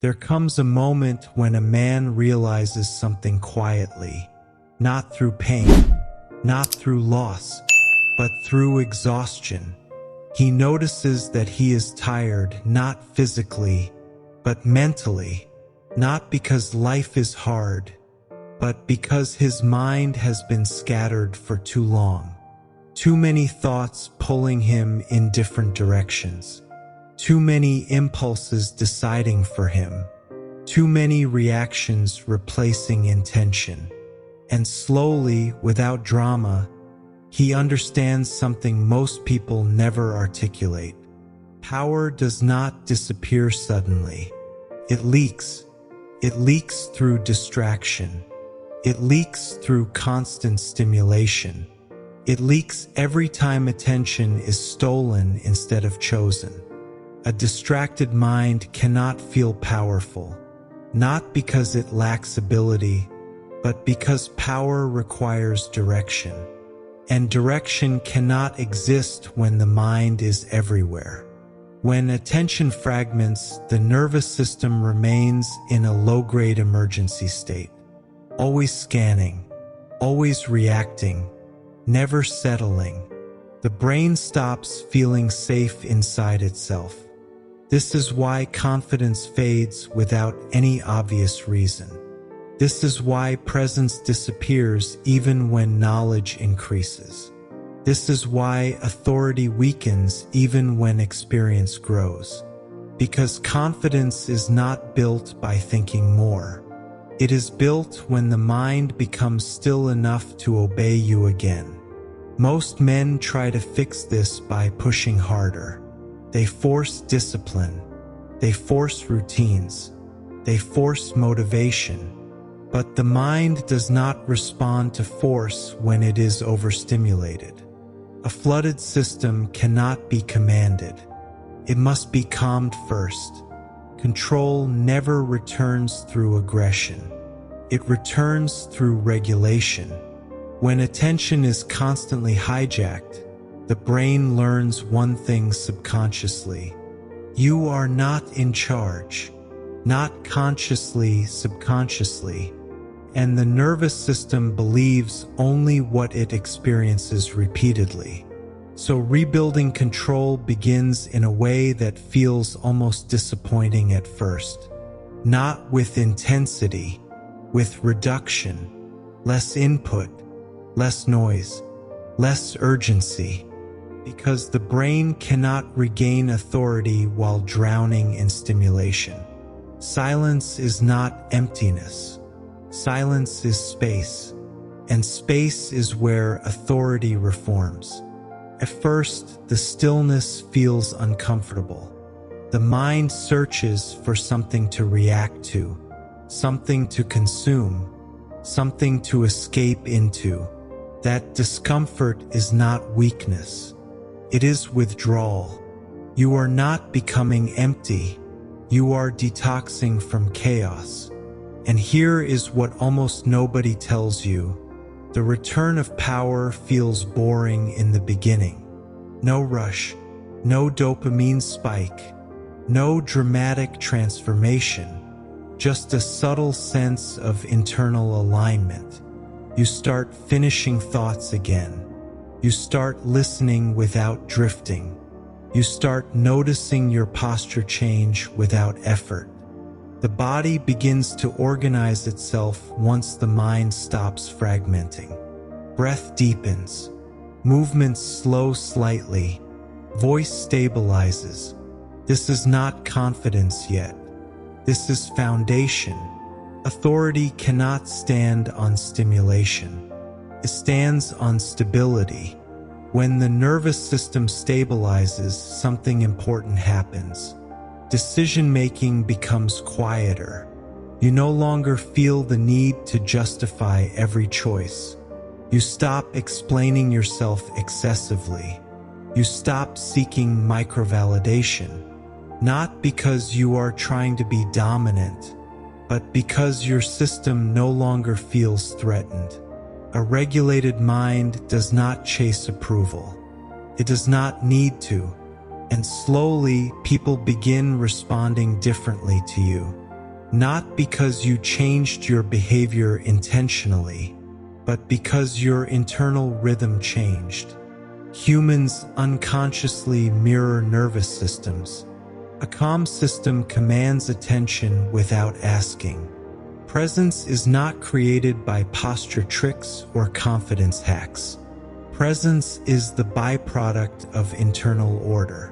There comes a moment when a man realizes something quietly, not through pain, not through loss, but through exhaustion. He notices that he is tired, not physically, but mentally, not because life is hard, but because his mind has been scattered for too long. Too many thoughts pulling him in different directions. Too many impulses deciding for him. Too many reactions replacing intention. And slowly, without drama, he understands something most people never articulate. Power does not disappear suddenly. It leaks. It leaks through distraction. It leaks through constant stimulation. It leaks every time attention is stolen instead of chosen. A distracted mind cannot feel powerful, not because it lacks ability, but because power requires direction. And direction cannot exist when the mind is everywhere. When attention fragments, the nervous system remains in a low-grade emergency state, always scanning, always reacting, never settling. The brain stops feeling safe inside itself. This is why confidence fades without any obvious reason. This is why presence disappears even when knowledge increases. This is why authority weakens even when experience grows. Because confidence is not built by thinking more. It is built when the mind becomes still enough to obey you again. Most men try to fix this by pushing harder. They force discipline. They force routines. They force motivation. But the mind does not respond to force when it is overstimulated. A flooded system cannot be commanded. It must be calmed first. Control never returns through aggression. It returns through regulation. When attention is constantly hijacked, the brain learns one thing subconsciously. You are not in charge, not consciously, subconsciously. And the nervous system believes only what it experiences repeatedly. So rebuilding control begins in a way that feels almost disappointing at first. Not with intensity, with reduction, less input, less noise, less urgency. Because the brain cannot regain authority while drowning in stimulation. Silence is not emptiness. Silence is space, and space is where authority reforms. At first, the stillness feels uncomfortable. The mind searches for something to react to, something to consume, something to escape into. That discomfort is not weakness. It is withdrawal. You are not becoming empty. You are detoxing from chaos. And here is what almost nobody tells you. The return of power feels boring in the beginning. No rush, no dopamine spike, no dramatic transformation, just a subtle sense of internal alignment. You start finishing thoughts again. You start listening without drifting. You start noticing your posture change without effort. The body begins to organize itself once the mind stops fragmenting. Breath deepens. Movements slow slightly. Voice stabilizes. This is not confidence yet. This is foundation. Authority cannot stand on stimulation. It stands on stability. When the nervous system stabilizes, something important happens. Decision-making becomes quieter. You no longer feel the need to justify every choice. You stop explaining yourself excessively. You stop seeking microvalidation, not because you are trying to be dominant, but because your system no longer feels threatened. A regulated mind does not chase approval. It does not need to. And slowly, people begin responding differently to you. not because you changed your behavior intentionally, but because your internal rhythm changed. Humans unconsciously mirror nervous systems. A calm system commands attention without asking. Presence is not created by posture tricks or confidence hacks. Presence is the byproduct of internal order.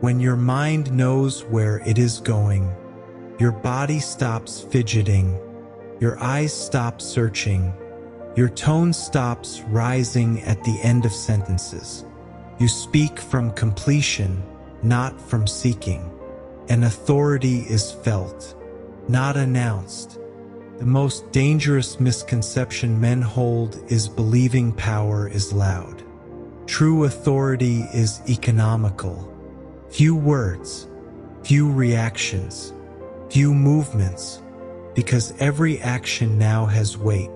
When your mind knows where it is going, your body stops fidgeting, your eyes stop searching, your tone stops rising at the end of sentences. You speak from completion, not from seeking. And authority is felt, not announced. The most dangerous misconception men hold is believing power is loud. True authority is economical. Few words, few reactions, few movements, because every action now has weight.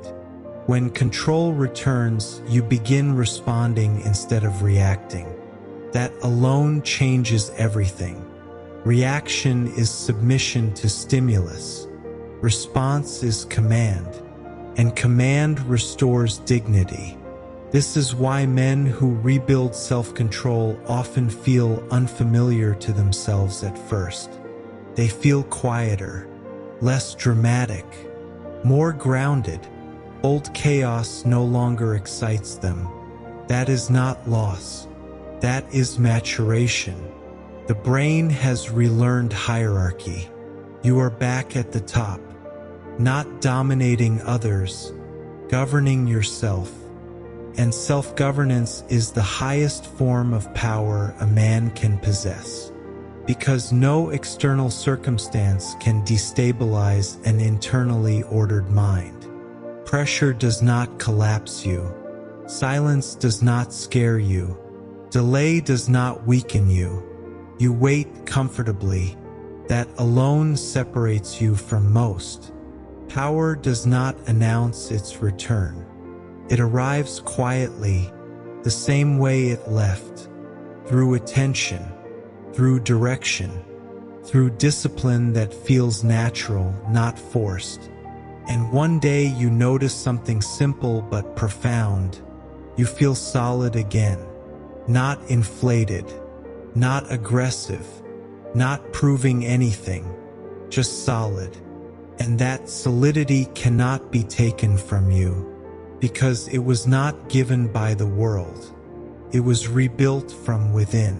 When control returns, you begin responding instead of reacting. That alone changes everything. Reaction is submission to stimulus. Response is command, and command restores dignity. This is why men who rebuild self-control often feel unfamiliar to themselves at first. They feel quieter, less dramatic, more grounded. Old chaos no longer excites them. That is not loss. That is maturation. The brain has relearned hierarchy. You are back at the top, not dominating others, governing yourself. And self-governance is the highest form of power a man can possess, because no external circumstance can destabilize an internally ordered mind. Pressure does not collapse you. Silence does not scare you. Delay does not weaken you. You wait comfortably. That alone separates you from most. Power does not announce its return. It arrives quietly, the same way it left, through attention, through direction, through discipline that feels natural, not forced. And one day you notice something simple but profound. You feel solid again, not inflated, not aggressive, not proving anything, just solid. And that solidity cannot be taken from you, because it was not given by the world. It was rebuilt from within.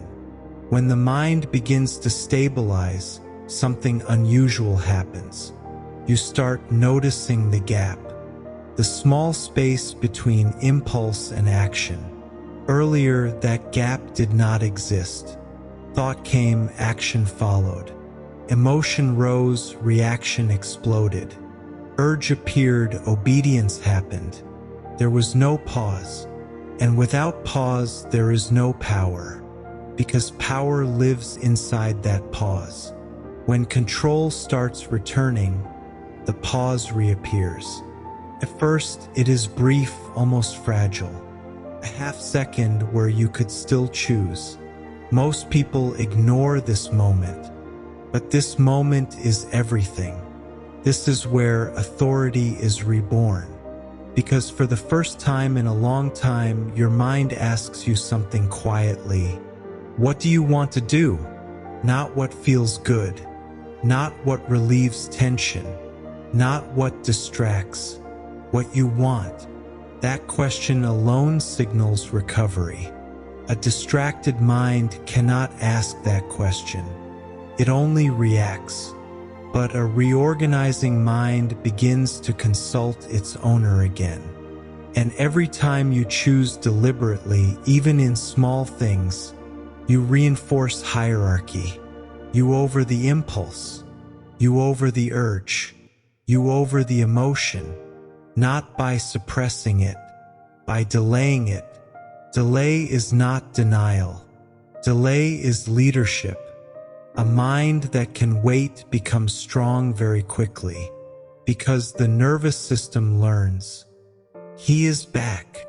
When the mind begins to stabilize, something unusual happens. You start noticing the gap, the small space between impulse and action. Earlier, that gap did not exist. Thought came, action followed. Emotion rose, reaction exploded. Urge appeared, obedience happened. There was no pause, and without pause there is no power, because power lives inside that pause. When control starts returning, the pause reappears. At first, it is brief, almost fragile, a half second where you could still choose. Most people ignore this moment, but this moment is everything. This is where authority is reborn. Because for the first time in a long time, your mind asks you something quietly. What do you want to do? Not what feels good. Not what relieves tension. Not what distracts. What you want. That question alone signals recovery. A distracted mind cannot ask that question. It only reacts. But a reorganizing mind begins to consult its owner again. And every time you choose deliberately, even in small things, you reinforce hierarchy. You over the impulse. You over the urge. You over the emotion. Not by suppressing it, by delaying it. Delay is not denial. Delay is leadership. A mind that can wait becomes strong very quickly, because the nervous system learns. He is back.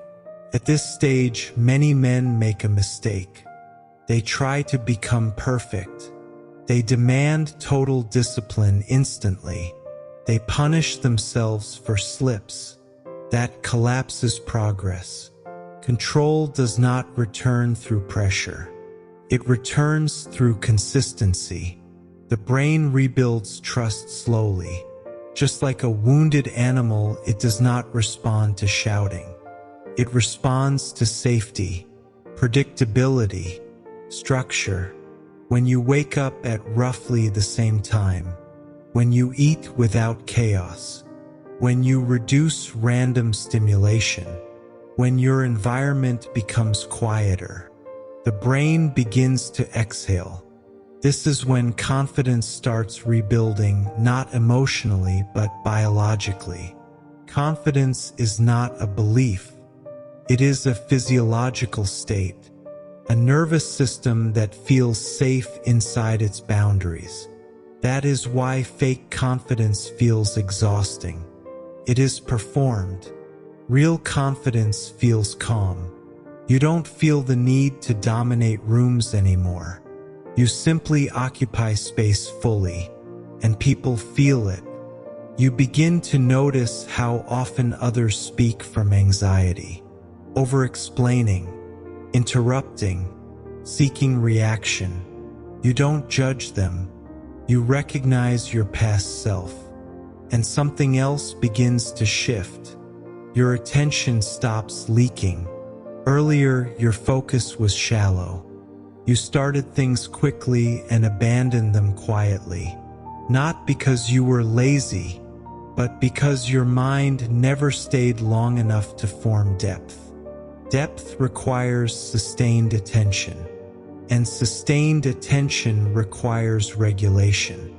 At this stage, many men make a mistake. They try to become perfect. They demand total discipline instantly. They punish themselves for slips. That collapses progress. Control does not return through pressure. It returns through consistency. The brain rebuilds trust slowly. Just like a wounded animal, it does not respond to shouting. It responds to safety, predictability, structure. When you wake up at roughly the same time, when you eat without chaos, when you reduce random stimulation, when your environment becomes quieter, the brain begins to exhale. This is when confidence starts rebuilding, not emotionally, but biologically. Confidence is not a belief. It is a physiological state, a nervous system that feels safe inside its boundaries. That is why fake confidence feels exhausting. It is performed. Real confidence feels calm. You don't feel the need to dominate rooms anymore. You simply occupy space fully, and people feel it. You begin to notice how often others speak from anxiety, over-explaining, interrupting, seeking reaction. You don't judge them. You recognize your past self, and something else begins to shift. Your attention stops leaking. Earlier, your focus was shallow. You started things quickly and abandoned them quietly, not because you were lazy, but because your mind never stayed long enough to form depth. Depth requires sustained attention, and sustained attention requires regulation.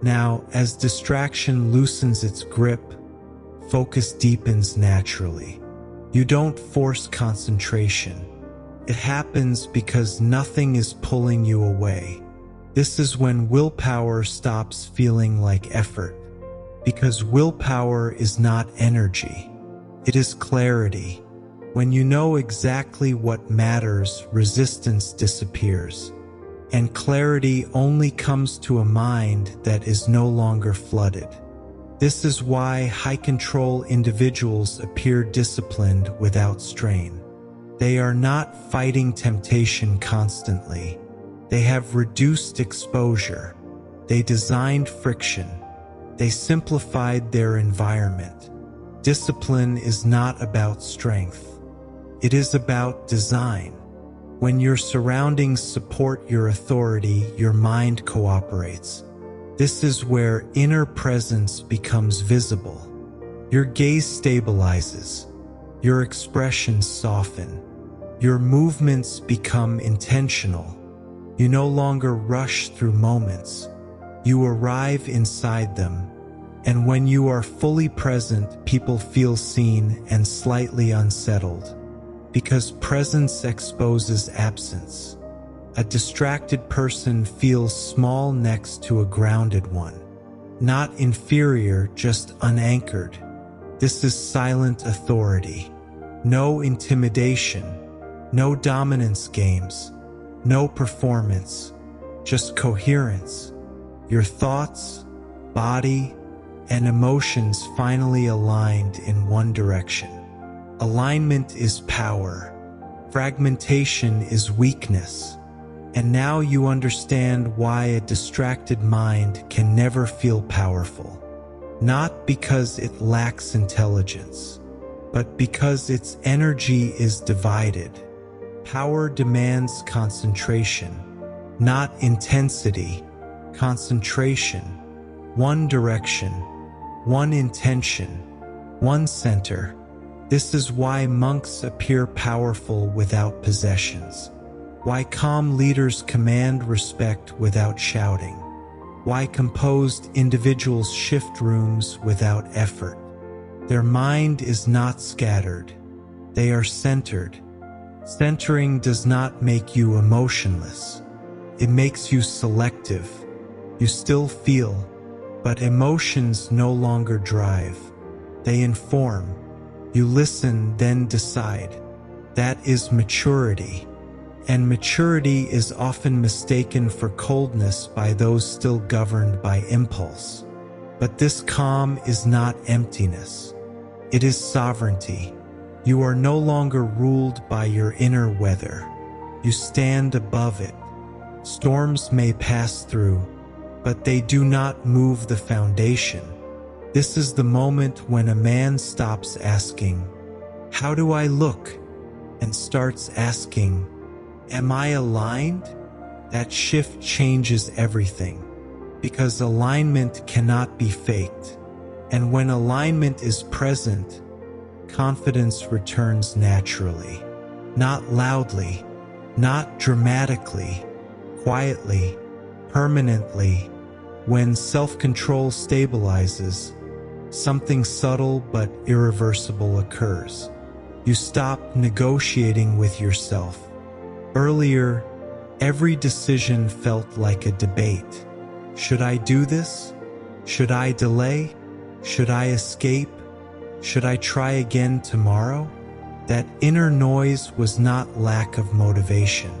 Now, as distraction loosens its grip, focus deepens naturally. You don't force concentration. It happens because nothing is pulling you away. This is when willpower stops feeling like effort, because willpower is not energy. It is clarity. When you know exactly what matters, resistance disappears, and clarity only comes to a mind that is no longer flooded. This is why high-control individuals appear disciplined without strain. They are not fighting temptation constantly. They have reduced exposure. They designed friction. They simplified their environment. Discipline is not about strength. It is about design. When your surroundings support your authority, your mind cooperates. This is where inner presence becomes visible. Your gaze stabilizes. Your expressions soften. Your movements become intentional. You no longer rush through moments. You arrive inside them. And when you are fully present, people feel seen and slightly unsettled. Because presence exposes absence. A distracted person feels small next to a grounded one. Not inferior, just unanchored. This is silent authority. No intimidation. No dominance games. No performance. Just coherence. Your thoughts, body, and emotions finally aligned in one direction. Alignment is power. Fragmentation is weakness. And now you understand why a distracted mind can never feel powerful. Not because it lacks intelligence, but because its energy is divided. Power demands concentration, not intensity. Concentration. One direction. One intention. One center. This is why monks appear powerful without possessions. Why calm leaders command respect without shouting. Why composed individuals shift rooms without effort. Their mind is not scattered. They are centered. Centering does not make you emotionless. It makes you selective. You still feel, but emotions no longer drive. They inform. You listen, then decide. That is maturity. And maturity is often mistaken for coldness by those still governed by impulse. But this calm is not emptiness. It is sovereignty. You are no longer ruled by your inner weather. You stand above it. Storms may pass through, but they do not move the foundation. This is the moment when a man stops asking, "How do I look?" and starts asking, "Am I aligned?" That shift changes everything, because alignment cannot be faked. And when alignment is present, confidence returns naturally. Not loudly, not dramatically, quietly, permanently. When self-control stabilizes, something subtle but irreversible occurs. You stop negotiating with yourself. Earlier, every decision felt like a debate. Should I do this? Should I delay? Should I escape? Should I try again tomorrow? That inner noise was not lack of motivation.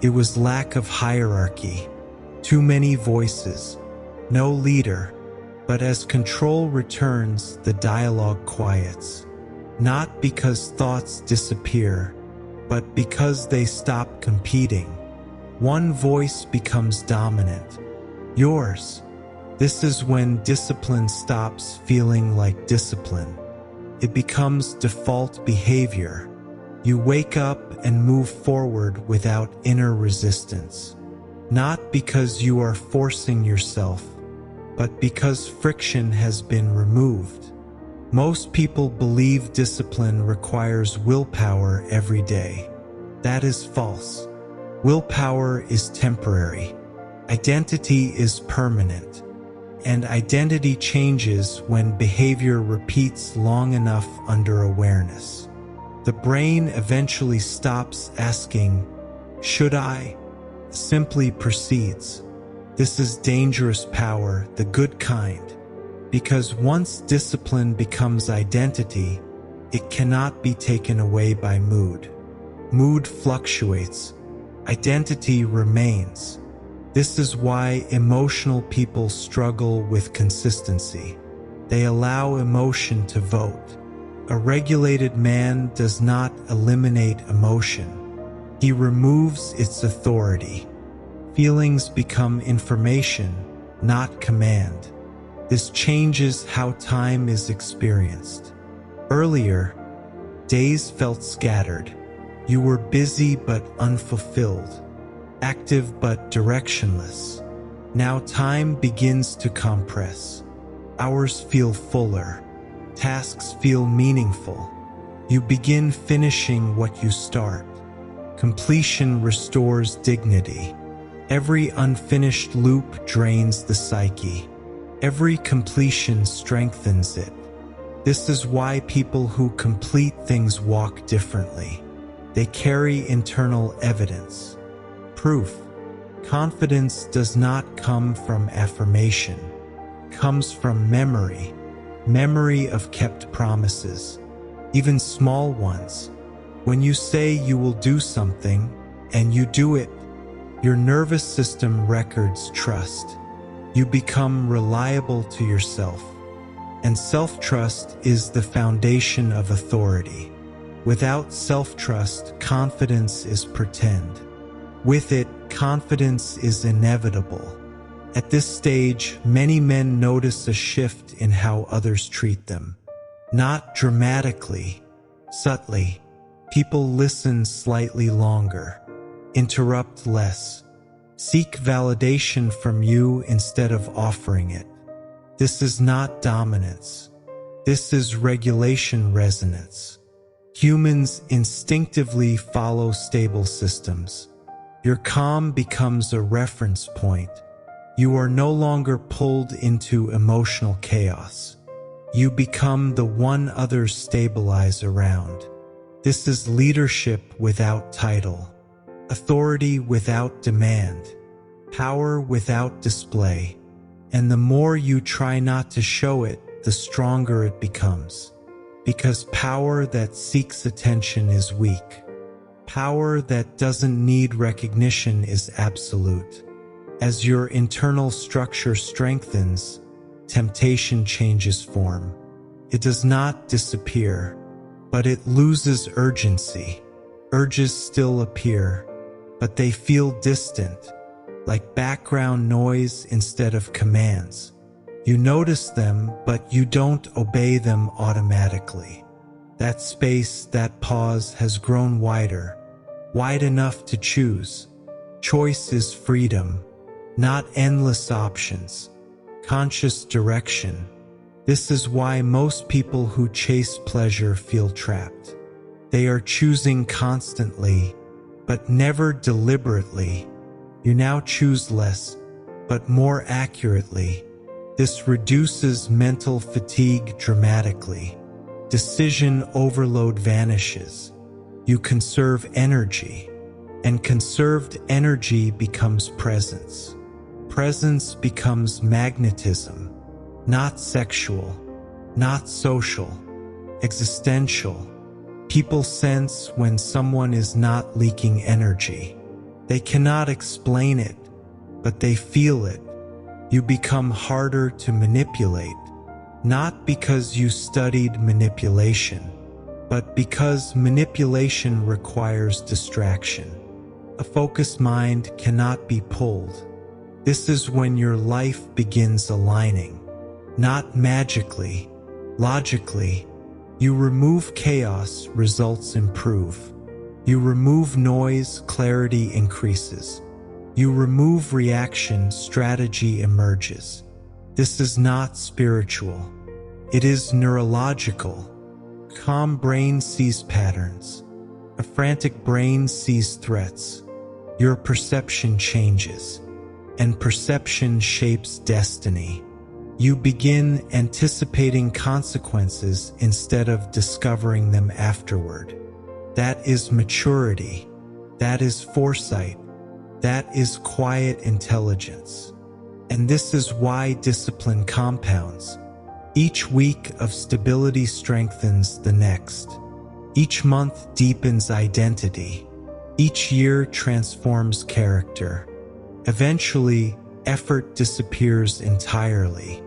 It was lack of hierarchy. Too many voices. No leader. But as control returns, the dialogue quiets. Not because thoughts disappear, but because they stop competing. One voice becomes dominant. Yours. This is when discipline stops feeling like discipline. It becomes default behavior. You wake up and move forward without inner resistance. Not because you are forcing yourself, but because friction has been removed. Most people believe discipline requires willpower every day. That is false. Willpower is temporary. Identity is permanent. And identity changes when behavior repeats long enough under awareness. The brain eventually stops asking, "Should I?" Simply proceeds. This is dangerous power, the good kind. Because once discipline becomes identity, it cannot be taken away by mood. Mood fluctuates. Identity remains. This is why emotional people struggle with consistency. They allow emotion to vote. A regulated man does not eliminate emotion. He removes its authority. Feelings become information, not command. This changes how time is experienced. Earlier, days felt scattered. You were busy but unfulfilled. Active but directionless. Now time begins to compress. Hours feel fuller. Tasks feel meaningful. You begin finishing what you start. Completion restores dignity. Every unfinished loop drains the psyche. Every completion strengthens it. This is why people who complete things walk differently. They carry internal evidence. Proof. Confidence does not come from affirmation. It comes from memory. Memory of kept promises. Even small ones. When you say you will do something, and you do it, your nervous system records trust. You become reliable to yourself. And self-trust is the foundation of authority. Without self-trust, confidence is pretend. With it, confidence is inevitable. At this stage, many men notice a shift in how others treat them. Not dramatically, subtly. People listen slightly longer, interrupt less, seek validation from you instead of offering it. This is not dominance. This is regulation resonance. Humans instinctively follow stable systems. Your calm becomes a reference point. You are no longer pulled into emotional chaos. You become the one others stabilize around. This is leadership without title, authority without demand, power without display. And the more you try not to show it, the stronger it becomes. Because power that seeks attention is weak. Power that doesn't need recognition is absolute. As your internal structure strengthens, temptation changes form. It does not disappear, but it loses urgency. Urges still appear, but they feel distant, like background noise instead of commands. You notice them, but you don't obey them automatically. That space, that pause has grown wider, wide enough to choose. Choice is freedom, not endless options. Conscious direction. This is why most people who chase pleasure feel trapped. They are choosing constantly, but never deliberately. You now choose less, but more accurately. This reduces mental fatigue dramatically. Decision overload vanishes. You conserve energy, and conserved energy becomes presence. Presence becomes magnetism, not sexual, not social, existential. People sense when someone is not leaking energy. They cannot explain it, but they feel it. You become harder to manipulate, not because you studied manipulation, but because manipulation requires distraction. A focused mind cannot be pulled. This is when your life begins aligning, not magically, logically. You remove chaos, results improve. You remove noise, clarity increases. You remove reaction, strategy emerges. This is not spiritual. It is neurological. Calm brain sees patterns. A frantic brain sees threats. Your perception changes, and perception shapes destiny. You begin anticipating consequences instead of discovering them afterward. That is maturity. That is foresight. That is quiet intelligence. And this is why discipline compounds. Each week of stability strengthens the next. Each month deepens identity. Each year transforms character. Eventually, effort disappears entirely.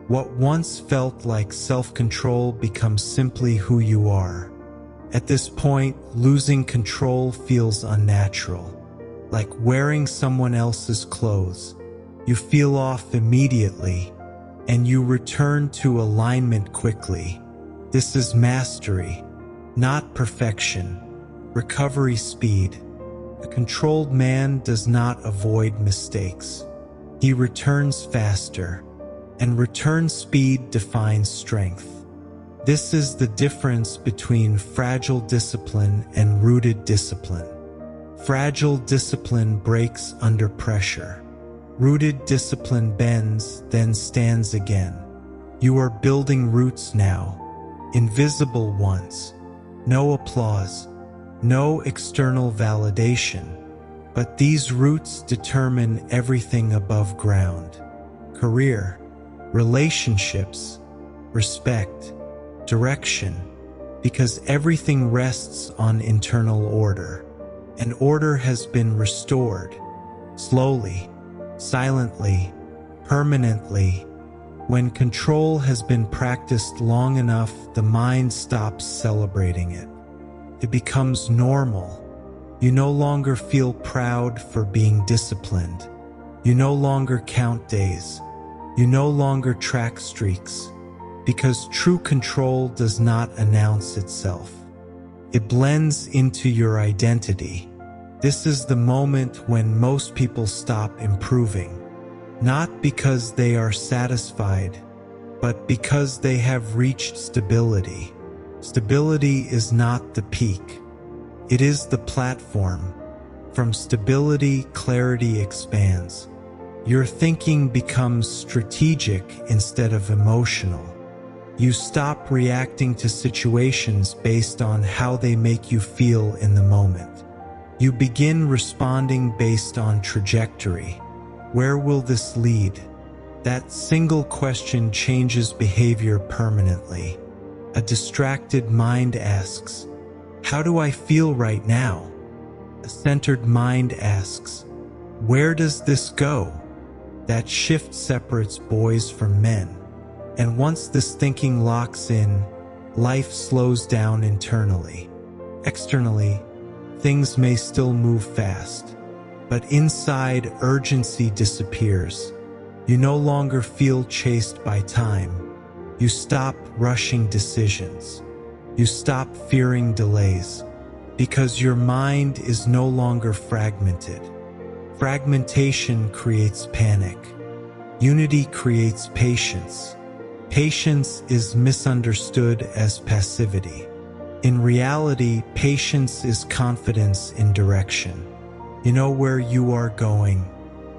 What once felt like self-control becomes simply who you are. At this point, losing control feels unnatural, like wearing someone else's clothes. You feel off immediately, and you return to alignment quickly. This is mastery, not perfection. Recovery speed. A controlled man does not avoid mistakes. He returns faster, and return speed defines strength. This is the difference between fragile discipline and rooted discipline. Fragile discipline breaks under pressure. Rooted discipline bends, then stands again. You are building roots now, invisible ones. No applause, no external validation, but these roots determine everything above ground. Career, relationships, respect, direction, because everything rests on internal order, and order has been restored, slowly, silently, permanently. When control has been practiced long enough, the mind stops celebrating it. It becomes normal. You no longer feel proud for being disciplined. You no longer count days. You no longer track streaks, because true control does not announce itself. It blends into your identity. This is the moment when most people stop improving, not because they are satisfied, but because they have reached stability. Stability is not the peak. It is the platform. From stability, clarity expands. Your thinking becomes strategic instead of emotional. You stop reacting to situations based on how they make you feel in the moment. You begin responding based on trajectory. Where will this lead? That single question changes behavior permanently. A distracted mind asks, "How do I feel right now?" A centered mind asks, "Where does this go?" That shift separates boys from men. And once this thinking locks in, life slows down internally. Externally, things may still move fast, but inside, urgency disappears. You no longer feel chased by time. You stop rushing decisions. You stop fearing delays, because your mind is no longer fragmented. Fragmentation creates panic. Unity creates patience. Patience is misunderstood as passivity. In reality, patience is confidence in direction. You know where you are going,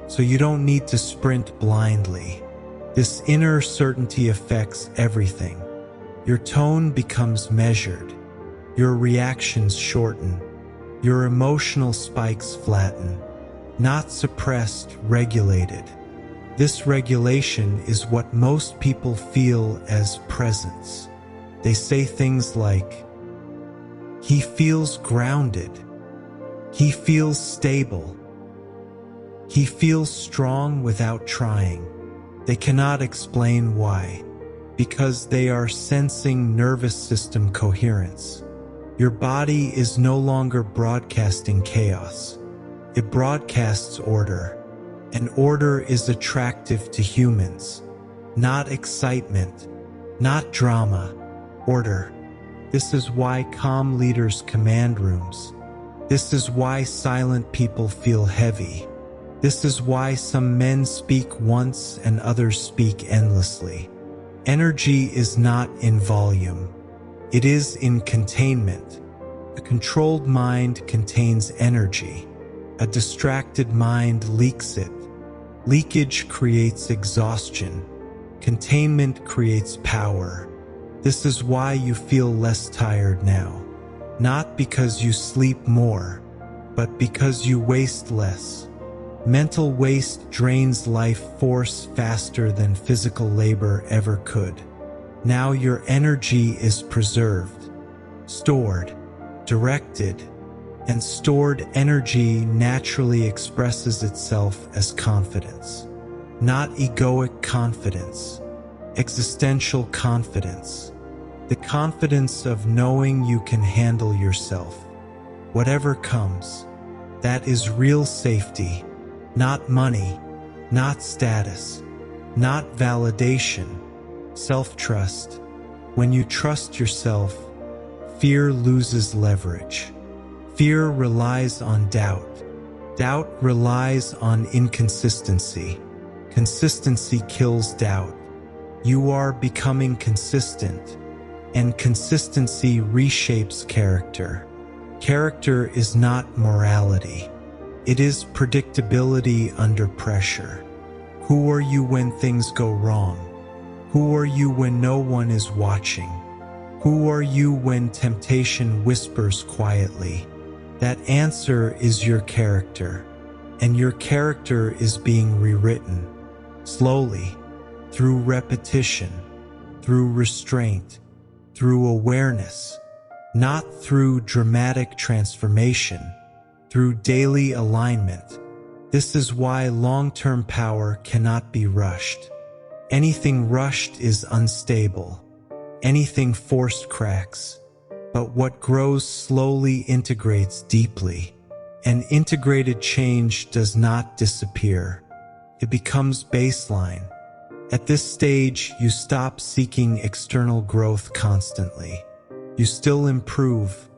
so you don't need to sprint blindly. This inner certainty affects everything. Your tone becomes measured. Your reactions shorten. Your emotional spikes flatten. Not suppressed, regulated. This regulation is what most people feel as presence. They say things like, "He feels grounded. He feels stable. He feels strong without trying." They cannot explain why, because they are sensing nervous system coherence. Your body is no longer broadcasting chaos. It broadcasts order. And order is attractive to humans. Not excitement, not drama, order. This is why calm leaders command rooms. This is why silent people feel heavy. This is why some men speak once and others speak endlessly. Energy is not in volume. It is in containment. A controlled mind contains energy. A distracted mind leaks it. Leakage creates exhaustion. Containment creates power. This is why you feel less tired now. Not because you sleep more, but because you waste less. Mental waste drains life force faster than physical labor ever could. Now your energy is preserved, stored, directed, and stored energy naturally expresses itself as confidence. Not egoic confidence, existential confidence. The confidence of knowing you can handle yourself. Whatever comes, that is real safety. Not money, not status, not validation, self-trust. When you trust yourself, fear loses leverage. Fear relies on doubt. Doubt relies on inconsistency. Consistency kills doubt. You are becoming consistent, and consistency reshapes character. Character is not morality. It is predictability under pressure. Who are you when things go wrong? Who are you when no one is watching? Who are you when temptation whispers quietly? That answer is your character, and your character is being rewritten, slowly, through repetition, through restraint, through awareness, not through dramatic transformation, through daily alignment. This is why long-term power cannot be rushed. Anything rushed is unstable. Anything forced cracks. But what grows slowly integrates deeply. And integrated change does not disappear. It becomes baseline. At this stage, you stop seeking external growth constantly. You still improve,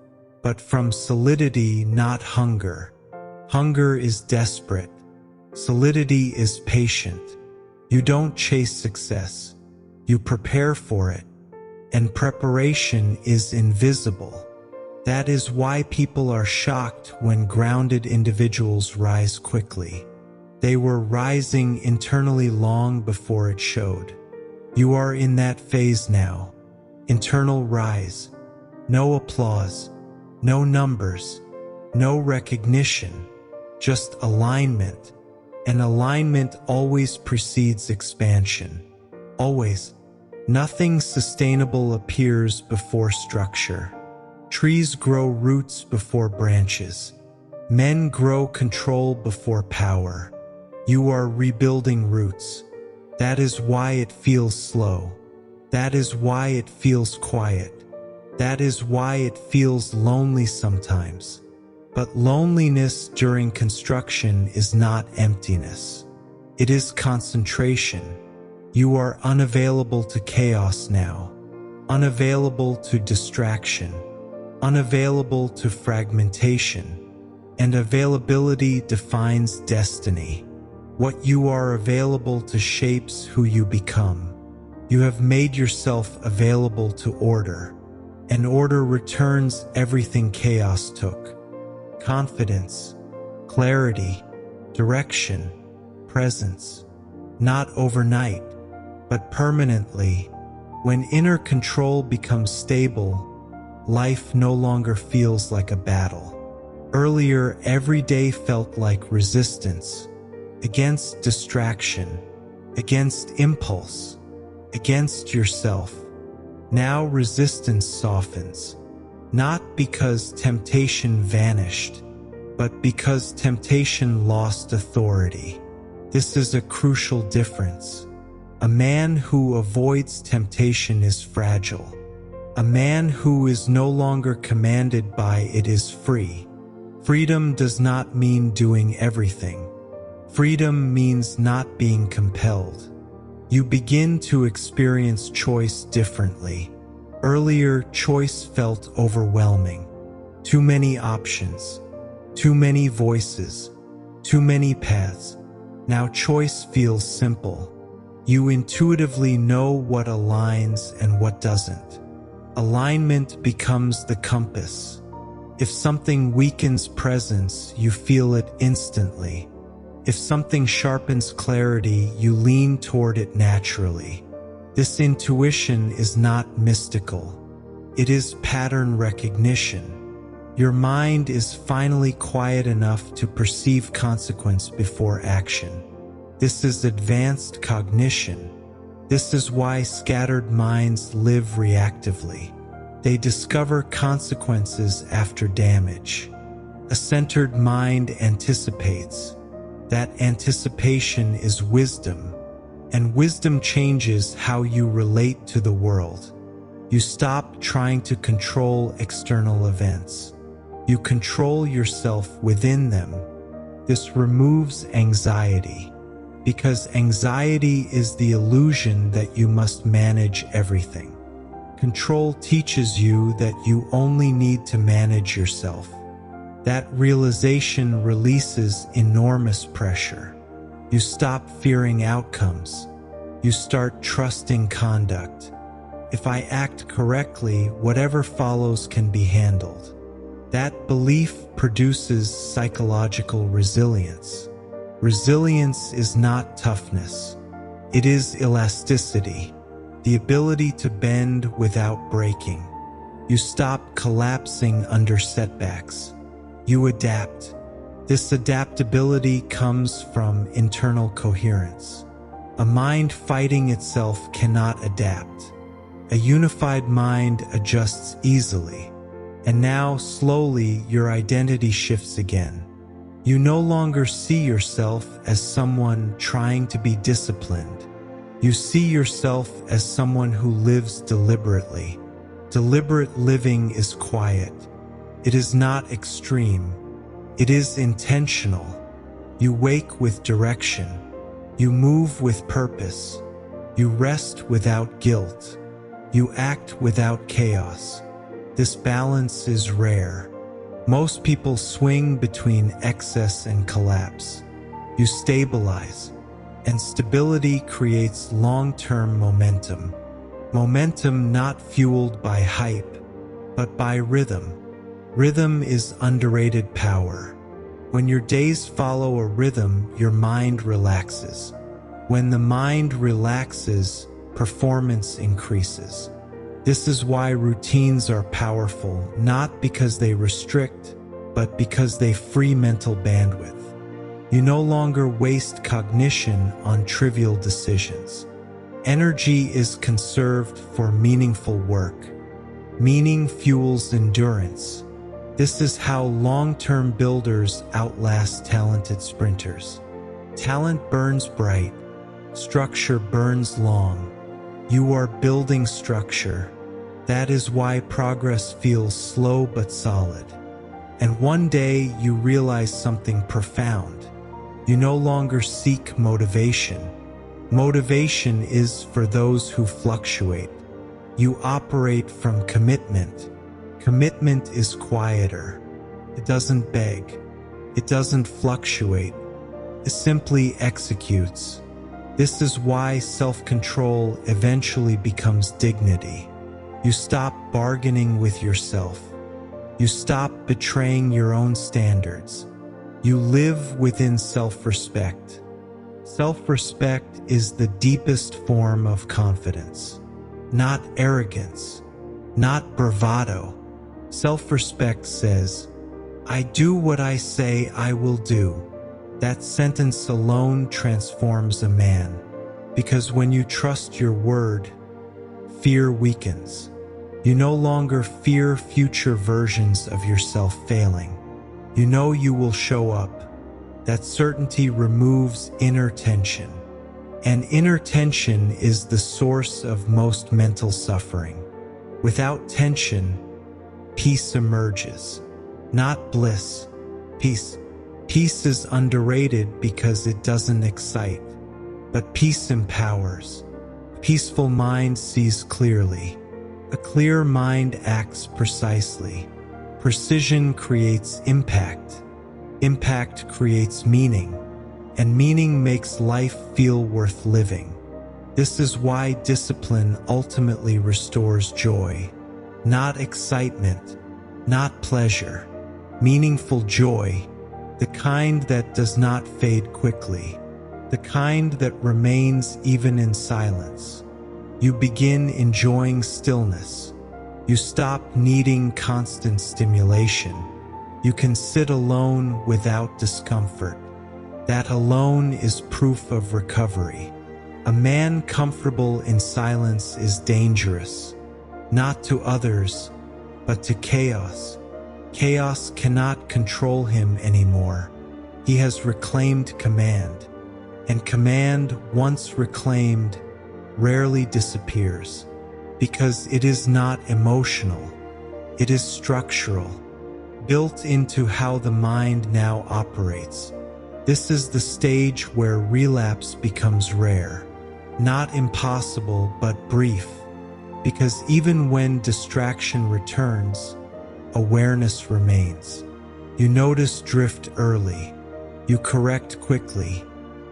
but from solidity, not hunger. Hunger is desperate. Solidity is patient. You don't chase success. You prepare for it. And preparation is invisible. That is why people are shocked when grounded individuals rise quickly. They were rising internally long before it showed. You are in that phase now. Internal rise. No applause. No numbers. No recognition. Just alignment. And alignment always precedes expansion. Always. Nothing sustainable appears before structure. Trees grow roots before branches. Men grow control before power. You are rebuilding roots. That is why it feels slow. That is why it feels quiet. That is why it feels lonely sometimes. But loneliness during construction is not emptiness. It is concentration. You are unavailable to chaos now, unavailable to distraction, unavailable to fragmentation, and availability defines destiny. What you are available to shapes who you become. You have made yourself available to order, and order returns everything chaos took. Confidence, clarity, direction, presence, not overnight, but permanently. When inner control becomes stable, life no longer feels like a battle. Earlier, every day felt like resistance, against distraction, against impulse, against yourself. Now resistance softens, not because temptation vanished, but because temptation lost authority. This is a crucial difference. A man who avoids temptation is fragile. A man who is no longer commanded by it is free. Freedom does not mean doing everything. Freedom means not being compelled. You begin to experience choice differently. Earlier, choice felt overwhelming. Too many options, too many voices, too many paths. Now choice feels simple. You intuitively know what aligns and what doesn't. Alignment becomes the compass. If something weakens presence, you feel it instantly. If something sharpens clarity, you lean toward it naturally. This intuition is not mystical. It is pattern recognition. Your mind is finally quiet enough to perceive consequence before action. This is advanced cognition. This is why scattered minds live reactively. They discover consequences after damage. A centered mind anticipates. That anticipation is wisdom, and wisdom changes how you relate to the world. You stop trying to control external events. You control yourself within them. This removes anxiety, because anxiety is the illusion that you must manage everything. Control teaches you that you only need to manage yourself. That realization releases enormous pressure. You stop fearing outcomes. You start trusting conduct. If I act correctly, whatever follows can be handled. That belief produces psychological resilience. Resilience is not toughness. It is elasticity, the ability to bend without breaking. You stop collapsing under setbacks. You adapt. This adaptability comes from internal coherence. A mind fighting itself cannot adapt. A unified mind adjusts easily. And now, slowly, your identity shifts again. You no longer see yourself as someone trying to be disciplined. You see yourself as someone who lives deliberately. Deliberate living is quiet. It is not extreme. It is intentional. You wake with direction. You move with purpose. You rest without guilt. You act without chaos. This balance is rare. Most people swing between excess and collapse. You stabilize, and stability creates long-term momentum. Momentum not fueled by hype, but by rhythm. Rhythm is underrated power. When your days follow a rhythm, your mind relaxes. When the mind relaxes, performance increases. This is why routines are powerful, not because they restrict, but because they free mental bandwidth. You no longer waste cognition on trivial decisions. Energy is conserved for meaningful work. Meaning fuels endurance. This is how long-term builders outlast talented sprinters. Talent burns bright. Structure burns long. You are building structure. That is why progress feels slow but solid. And one day you realize something profound. You no longer seek motivation. Motivation is for those who fluctuate. You operate from commitment. Commitment is quieter. It doesn't beg. It doesn't fluctuate. It simply executes. This is why self-control eventually becomes dignity. You stop bargaining with yourself. You stop betraying your own standards. You live within self-respect. Self-respect is the deepest form of confidence. Not arrogance, not bravado. Self-respect says, I do what I say I will do. That sentence alone transforms a man, because when you trust your word, fear weakens. You no longer fear future versions of yourself failing. You know you will show up. That certainty removes inner tension. And inner tension is the source of most mental suffering. Without tension, peace emerges. Not bliss, peace. Peace is underrated because it doesn't excite, but peace empowers. A peaceful mind sees clearly. A clear mind acts precisely. Precision creates impact. Impact creates meaning, and meaning makes life feel worth living. This is why discipline ultimately restores joy. Not excitement, not pleasure. Meaningful joy. The kind that does not fade quickly, the kind that remains even in silence. You begin enjoying stillness. You stop needing constant stimulation. You can sit alone without discomfort. That alone is proof of recovery. A man comfortable in silence is dangerous, not to others, but to chaos. Chaos cannot control him anymore. He has reclaimed command, and command, once reclaimed, rarely disappears, because it is not emotional. It is structural, built into how the mind now operates. This is the stage where relapse becomes rare, not impossible but brief, because even when distraction returns, awareness remains. You notice drift early. You correct quickly.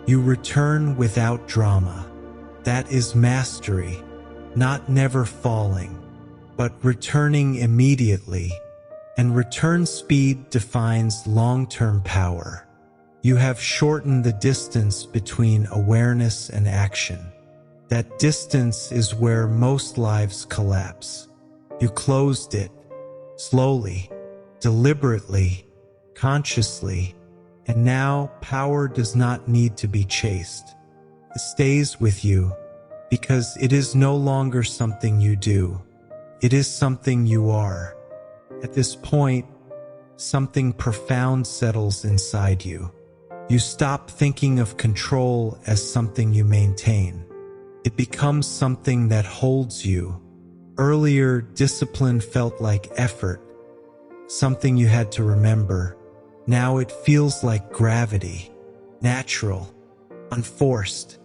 You return without drama. That is mastery, not never falling, but returning immediately. And return speed defines long-term power. You have shortened the distance between awareness and action. That distance is where most lives collapse. You closed it. Slowly, deliberately, consciously, and now power does not need to be chased. It stays with you because it is no longer something you do. It is something you are. At this point, something profound settles inside you. You stop thinking of control as something you maintain. It becomes something that holds you. Earlier, discipline felt like effort, something you had to remember. Now it feels like gravity, natural, unforced,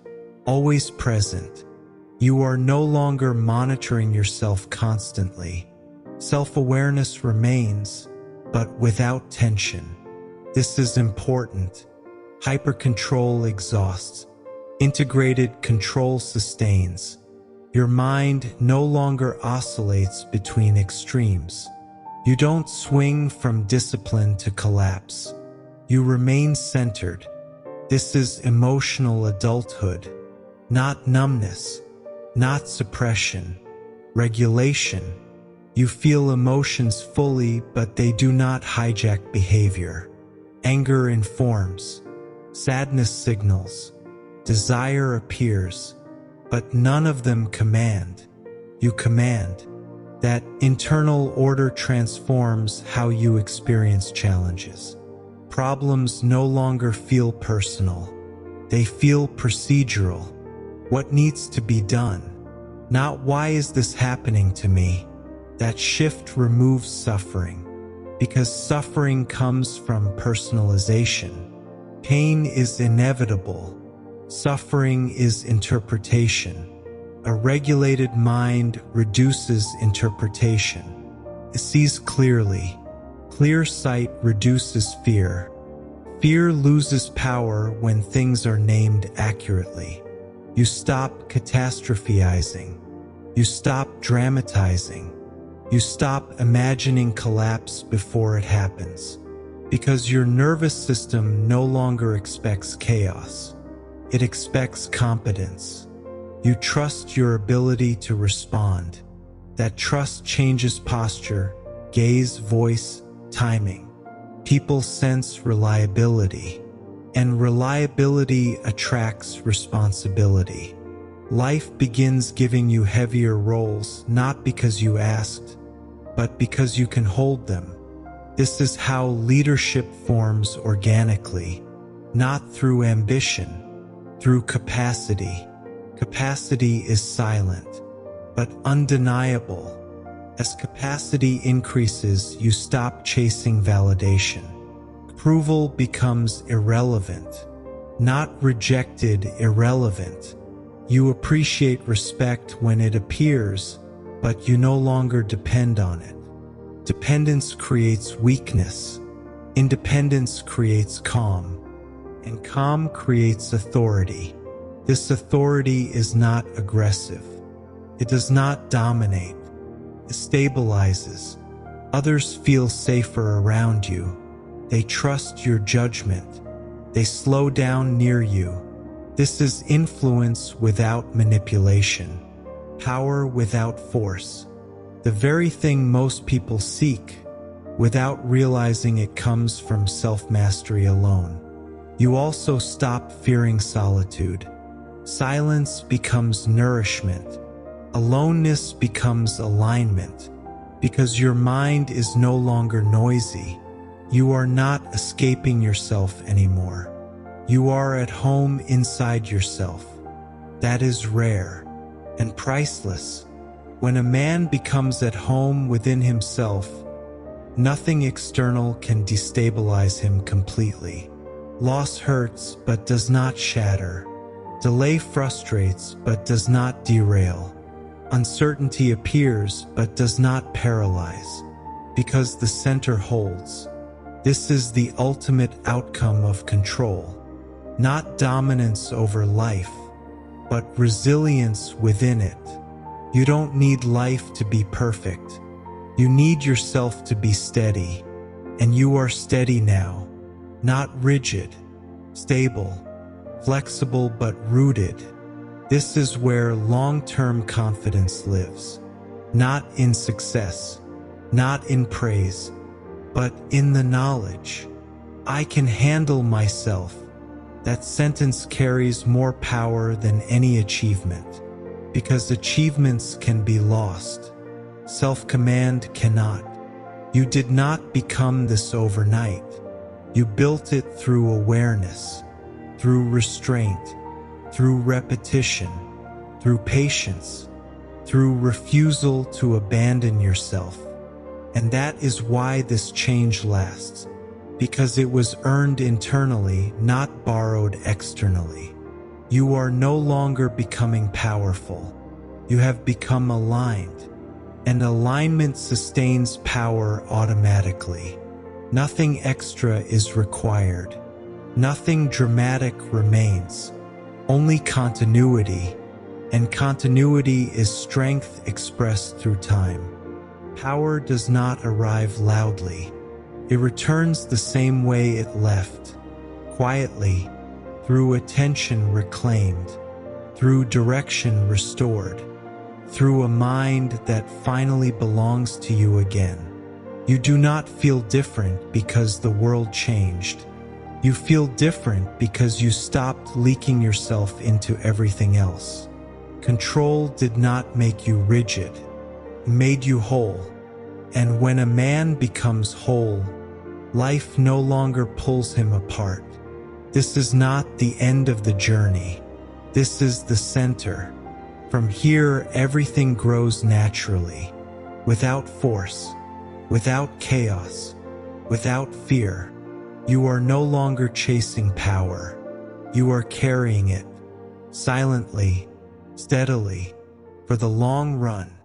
always present. You are no longer monitoring yourself constantly. Self-awareness remains, but without tension. This is important. Hyper-control exhausts. Integrated control sustains. Your mind no longer oscillates between extremes. You don't swing from discipline to collapse. You remain centered. This is emotional adulthood, not numbness, not suppression, regulation. You feel emotions fully, but they do not hijack behavior. Anger informs, sadness signals, desire appears, but none of them command. You command. That internal order transforms how you experience challenges. Problems no longer feel personal. They feel procedural. What needs to be done? Not why is this happening to me? That shift removes suffering, because suffering comes from personalization. Pain is inevitable. Suffering is interpretation. A regulated mind reduces interpretation. It sees clearly. Clear sight reduces fear. Fear loses power when things are named accurately. You stop catastrophizing. You stop dramatizing. You stop imagining collapse before it happens. Because your nervous system no longer expects chaos. It expects competence. You trust your ability to respond. That trust changes posture, gaze, voice, timing. People sense reliability, and reliability attracts responsibility. Life begins giving you heavier roles, not because you asked, but because you can hold them. This is how leadership forms organically, not through ambition, through capacity. Capacity is silent, but undeniable. As capacity increases, you stop chasing validation. Approval becomes irrelevant, not rejected, irrelevant. You appreciate respect when it appears, but you no longer depend on it. Dependence creates weakness. Independence creates calm, and calm creates authority. This authority is not aggressive. It does not dominate. It stabilizes. Others feel safer around you. They trust your judgment. They slow down near you. This is influence without manipulation, power without force. The very thing most people seek, without realizing it comes from self-mastery alone. You also stop fearing solitude. Silence becomes nourishment. Aloneness becomes alignment, because your mind is no longer noisy. You are not escaping yourself anymore. You are at home inside yourself. That is rare and priceless. When a man becomes at home within himself, nothing external can destabilize him completely. Loss hurts but does not shatter. Delay frustrates but does not derail. Uncertainty appears but does not paralyze, because the center holds. This is the ultimate outcome of control. Not dominance over life, but resilience within it. You don't need life to be perfect. You need yourself to be steady, and you are steady now. Not rigid, stable, flexible but rooted. This is where long-term confidence lives. Not in success, not in praise, but in the knowledge. I can handle myself. That sentence carries more power than any achievement, because achievements can be lost. Self-command cannot. You did not become this overnight. You built it through awareness, through restraint, through repetition, through patience, through refusal to abandon yourself. And that is why this change lasts, because it was earned internally, not borrowed externally. You are no longer becoming powerful. You have become aligned, and alignment sustains power automatically. Nothing extra is required. Nothing dramatic remains. Only continuity, and continuity is strength expressed through time. Power does not arrive loudly. It returns the same way it left, quietly, through attention reclaimed, through direction restored, through a mind that finally belongs to you again. You do not feel different because the world changed. You feel different because you stopped leaking yourself into everything else. Control did not make you rigid, it made you whole. And when a man becomes whole, life no longer pulls him apart. This is not the end of the journey. This is the center. From here, everything grows naturally, without force, without chaos, without fear. You are no longer chasing power. You are carrying it, silently, steadily, for the long run.